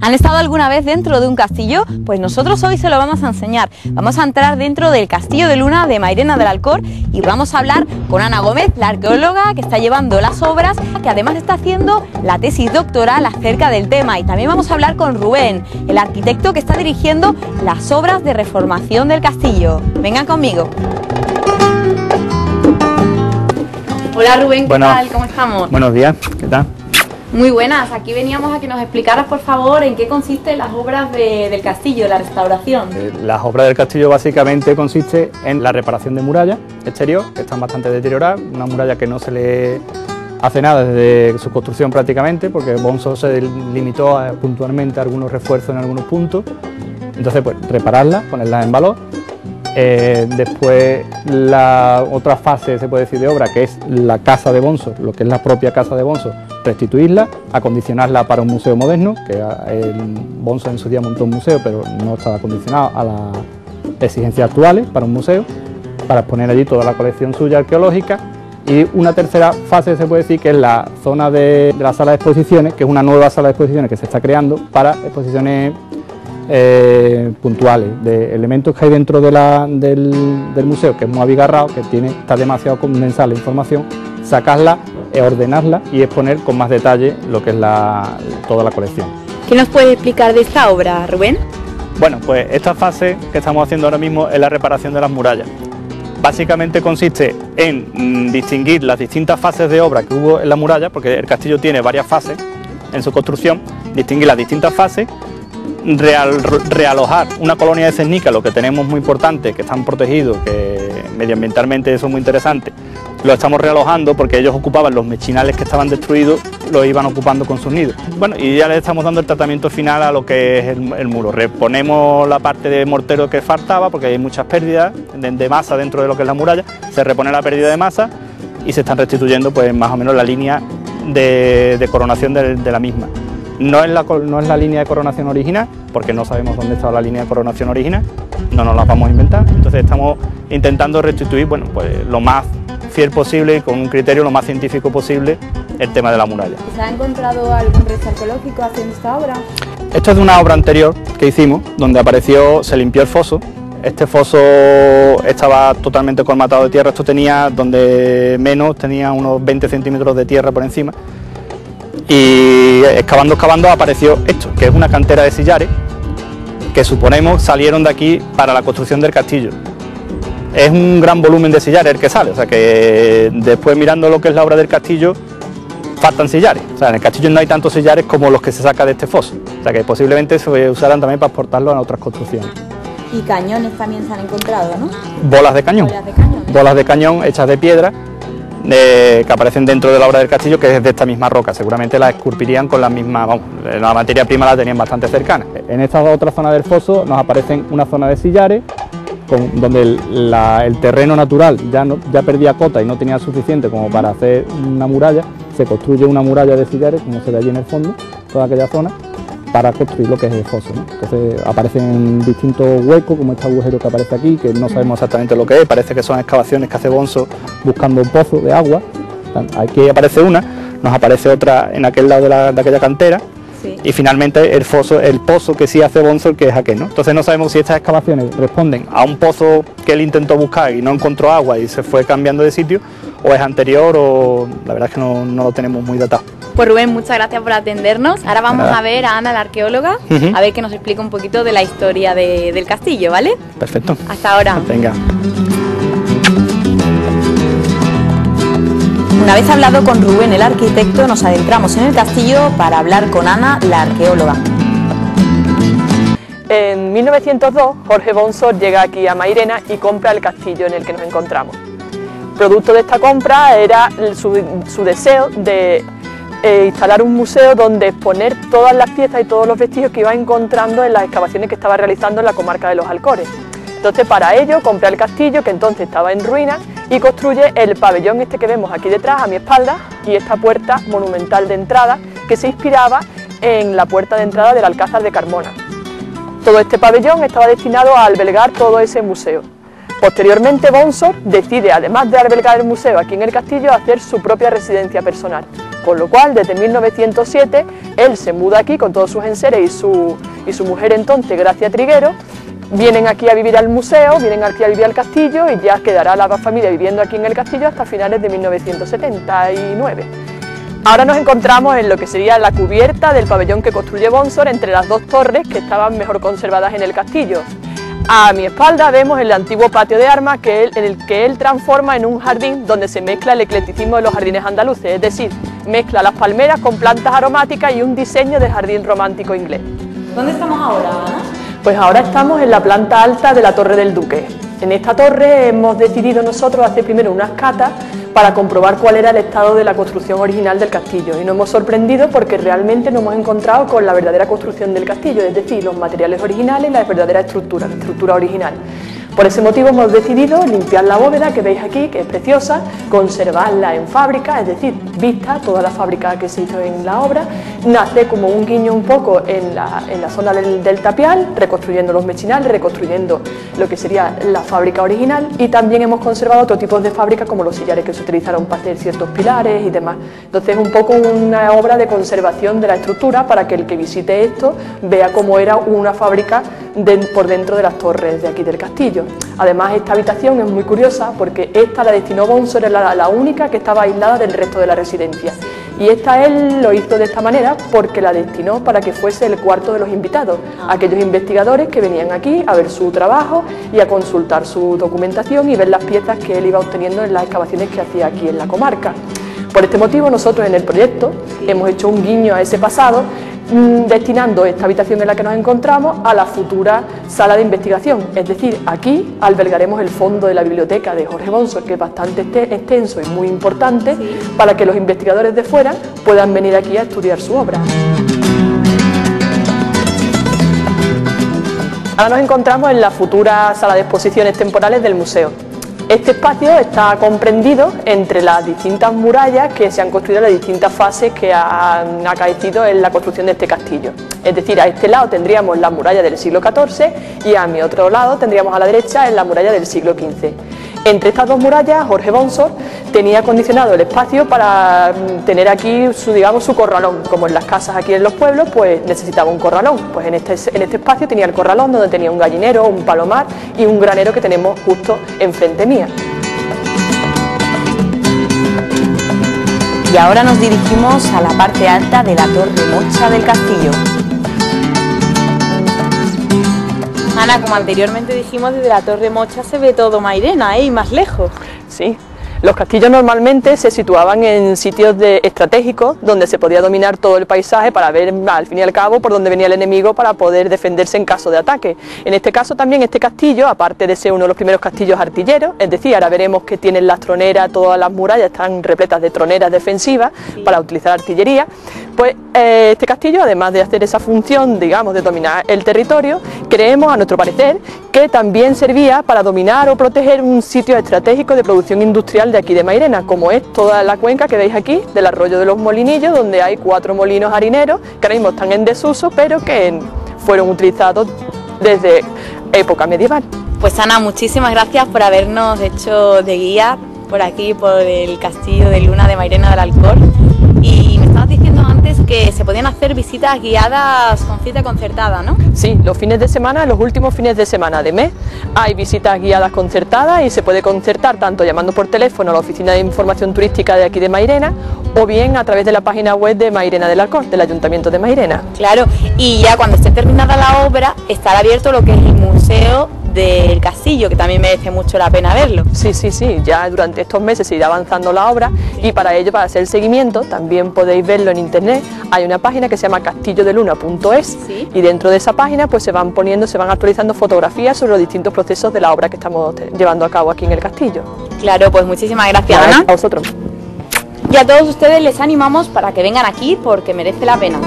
¿Han estado alguna vez dentro de un castillo? Pues nosotros hoy se lo vamos a enseñar. Vamos a entrar dentro del Castillo de Luna de Mairena del Alcor y vamos a hablar con Ana Gómez, la arqueóloga que está llevando las obras, que además está haciendo la tesis doctoral acerca del tema. Y también vamos a hablar con Rubén, el arquitecto que está dirigiendo las obras de reformación del castillo. Vengan conmigo. Hola Rubén, ¿qué tal? ¿Cómo estamos? Buenos días, ¿qué tal? Muy buenas, aquí veníamos a que nos explicaras por favor en qué consisten las obras del castillo, la restauración. Las obras del castillo básicamente consiste en la reparación de murallas exterior, que están bastante deterioradas, una muralla que no se le hace nada desde su construcción prácticamente, porque Bonso se limitó puntualmente a algunos refuerzos en algunos puntos, entonces pues repararlas, ponerlas en valor. Después la otra fase, se puede decir, de obra, que es la casa de Bonso, lo que es la propia casa de Bonso, restituirla, acondicionarla para un museo moderno, que Bonso en su día montó un museo, pero no estaba acondicionado a las exigencias actuales para un museo, para exponer allí toda la colección suya arqueológica. Y una tercera fase, se puede decir, que es la zona de la sala de exposiciones, que es una nueva sala de exposiciones que se está creando para exposiciones puntuales, de elementos que hay dentro del museo, que es muy abigarrado, que está demasiado condensada la información, sacarla, ordenarla y exponer con más detalle lo que es toda la colección. ¿Qué nos puede explicar de esta obra, Rubén? Bueno, pues esta fase que estamos haciendo ahora mismo es la reparación de las murallas. Básicamente consiste en distinguir las distintas fases de obra que hubo en la muralla, porque el castillo tiene varias fases en su construcción, distinguir las distintas fases, realojar una colonia de cernica, lo que tenemos muy importante, que están protegidos, que medioambientalmente eso es muy interesante, lo estamos realojando porque ellos ocupaban los mechinales que estaban destruidos, los iban ocupando con sus nidos. Bueno, y ya le estamos dando el tratamiento final a lo que es el muro. Reponemos la parte de mortero que faltaba, porque hay muchas pérdidas de masa dentro de lo que es la muralla, se repone la pérdida de masa y se están restituyendo pues más o menos la línea de coronación de la misma. No es la línea de coronación original, porque no sabemos dónde estaba la línea de coronación original, no nos la vamos a inventar, entonces estamos intentando restituir, bueno, pues lo más fiel posible y con un criterio lo más científico posible el tema de la muralla. ¿Se ha encontrado algún resto arqueológico haciendo esta obra? Esto es de una obra anterior que hicimos, donde se limpió el foso. Este foso estaba totalmente colmatado de tierra, esto tenía, donde menos, tenía unos 20 centímetros de tierra por encima. Y excavando apareció esto, que es una cantera de sillares que suponemos salieron de aquí para la construcción del castillo. Es un gran volumen de sillares el que sale, o sea que después mirando lo que es la obra del castillo faltan sillares, o sea en el castillo no hay tantos sillares como los que se saca de este foso, o sea que posiblemente se usarán también para exportarlo a otras construcciones. Y cañones también se han encontrado, ¿no? Bolas de cañón, bolas de cañón hechas de piedra, que aparecen dentro de la obra del castillo, que es de esta misma roca, seguramente la esculpirían con la misma, vamos, la materia prima la tenían bastante cercana. En esta otra zona del foso nos aparecen una zona de sillares, donde el terreno natural ya perdía cota y no tenía suficiente como para hacer una muralla, se construye una muralla de sillares, como se ve allí en el fondo, toda aquella zona, para construir lo que es el foso, ¿no? Entonces aparecen distintos huecos, como este agujero que aparece aquí, que no sabemos exactamente lo que es, parece que son excavaciones que hace Bonso buscando un pozo de agua. Aquí aparece una, nos aparece otra en aquel lado de aquella cantera, sí. Y finalmente el pozo que sí hace Bonso, el que es aquel, ¿no? Entonces no sabemos si estas excavaciones responden a un pozo que él intentó buscar y no encontró agua y se fue cambiando de sitio, o es anterior, o la verdad es que no lo tenemos muy datado. Pues Rubén, muchas gracias por atendernos. Ahora vamos a ver a Ana, la arqueóloga, a ver que nos explica un poquito de la historia del castillo, ¿vale? Perfecto. Hasta ahora. Venga. Una vez hablado con Rubén, el arquitecto, nos adentramos en el castillo para hablar con Ana, la arqueóloga. En 1902, Jorge Bonso llega aquí a Mairena y compra el castillo en el que nos encontramos. Producto de esta compra era su deseo de instalar un museo donde exponer todas las piezas y todos los vestigios que iba encontrando en las excavaciones que estaba realizando en la comarca de los Alcores. Entonces para ello compra el castillo, que entonces estaba en ruinas, y construye el pabellón este que vemos aquí detrás a mi espalda y esta puerta monumental de entrada que se inspiraba en la puerta de entrada del Alcázar de Carmona. Todo este pabellón estaba destinado a albergar todo ese museo. Posteriormente Bonso decide, además de albergar el museo aquí en el castillo, hacer su propia residencia personal, con lo cual desde 1907 él se muda aquí con todos sus enseres y su mujer entonces, Gracia Triguero, vienen aquí a vivir al museo, vienen aquí a vivir al castillo y ya quedará la familia viviendo aquí en el castillo hasta finales de 1979. Ahora nos encontramos en lo que sería la cubierta del pabellón que construye Bonsor entre las dos torres que estaban mejor conservadas en el castillo. A mi espalda vemos el antiguo patio de armas en el que él transforma en un jardín donde se mezcla el eclecticismo de los jardines andaluces, es decir, mezcla las palmeras con plantas aromáticas y un diseño de jardín romántico inglés. ¿Dónde estamos ahora, Ana? Pues ahora estamos en la planta alta de la Torre del Duque. En esta torre hemos decidido nosotros hacer primero unas catas para comprobar cuál era el estado de la construcción original del castillo y nos hemos sorprendido porque realmente nos hemos encontrado con la verdadera construcción del castillo, es decir, los materiales originales y la verdadera estructura, la estructura original. Por ese motivo hemos decidido limpiar la bóveda que veis aquí, que es preciosa, conservarla en fábrica, es decir, vista toda la fábrica que se hizo en la obra, nace como un guiño un poco en la zona del tapial, reconstruyendo los mechinales, reconstruyendo lo que sería la fábrica original y también hemos conservado otro tipo de fábrica como los sillares que se utilizaron para hacer ciertos pilares y demás. Entonces es un poco una obra de conservación de la estructura para que el que visite esto vea cómo era una fábrica por dentro de las torres de aquí del castillo. Además esta habitación es muy curiosa porque esta la destinó Bonsor, era la única que estaba aislada del resto de la residencia y esta él lo hizo de esta manera porque la destinó para que fuese el cuarto de los invitados, aquellos investigadores que venían aquí a ver su trabajo y a consultar su documentación y ver las piezas que él iba obteniendo en las excavaciones que hacía aquí en la comarca. Por este motivo nosotros en el proyecto hemos hecho un guiño a ese pasado destinando esta habitación en la que nos encontramos a la futura sala de investigación, es decir, aquí albergaremos el fondo de la biblioteca de Jorge Bonsor, que es bastante extenso y muy importante para que los investigadores de fuera puedan venir aquí a estudiar su obra. Ahora nos encontramos en la futura sala de exposiciones temporales del museo. Este espacio está comprendido entre las distintas murallas que se han construido en las distintas fases que han acaecido en la construcción de este castillo. Es decir, a este lado tendríamos la muralla del siglo XIV y a mi otro lado tendríamos a la derecha en la muralla del siglo XV. Entre estas dos murallas, Jorge Bonsor tenía acondicionado el espacio para tener aquí su corralón. Como en las casas aquí en los pueblos, pues necesitaba un corralón. Pues en este espacio tenía el corralón donde tenía un gallinero, un palomar y un granero que tenemos justo enfrente mía. Y ahora nos dirigimos a la parte alta de la Torre Mocha del castillo. Ana, como anteriormente dijimos, desde la Torre Mocha se ve todo Mairena, y más lejos. Sí, los castillos normalmente se situaban en sitios estratégicos donde se podía dominar todo el paisaje para ver al fin y al cabo por dónde venía el enemigo para poder defenderse en caso de ataque. En este caso también este castillo, aparte de ser uno de los primeros castillos artilleros, es decir, ahora veremos que tienen las troneras, todas las murallas están repletas de troneras defensivas para utilizar artillería, pues este castillo, además de hacer esa función, digamos, de dominar el territorio, creemos, a nuestro parecer, que también servía para dominar o proteger un sitio estratégico de producción industrial de aquí de Mairena, como es toda la cuenca que veis aquí del arroyo de los Molinillos, donde hay 4 molinos harineros que ahora mismo están en desuso, pero que fueron utilizados desde época medieval. Pues Ana, muchísimas gracias por habernos hecho de guía por aquí, por el castillo de Luna de Mairena del Alcor. Y me estabas diciendo antes que se podían hacer visitas guiadas con cita concertada, ¿no? Sí, los fines de semana, los últimos fines de semana de mes, hay visitas guiadas concertadas y se puede concertar tanto llamando por teléfono a la Oficina de Información Turística de aquí de Mairena o bien a través de la página web de Mairena del Alcor, del Ayuntamiento de Mairena. Claro, y ya cuando esté terminada la obra estará abierto lo que es el museo del castillo, que también merece mucho la pena verlo. Sí, ya durante estos meses se irá avanzando la obra y para ello, para hacer el seguimiento, también podéis verlo en internet. Hay una página que se llama castillodeluna.es y dentro de esa página pues se van actualizando fotografías sobre los distintos procesos de la obra que estamos llevando a cabo aquí en el castillo. Claro, pues muchísimas gracias, Ana. A vosotros. Y a todos ustedes les animamos para que vengan aquí porque merece la pena.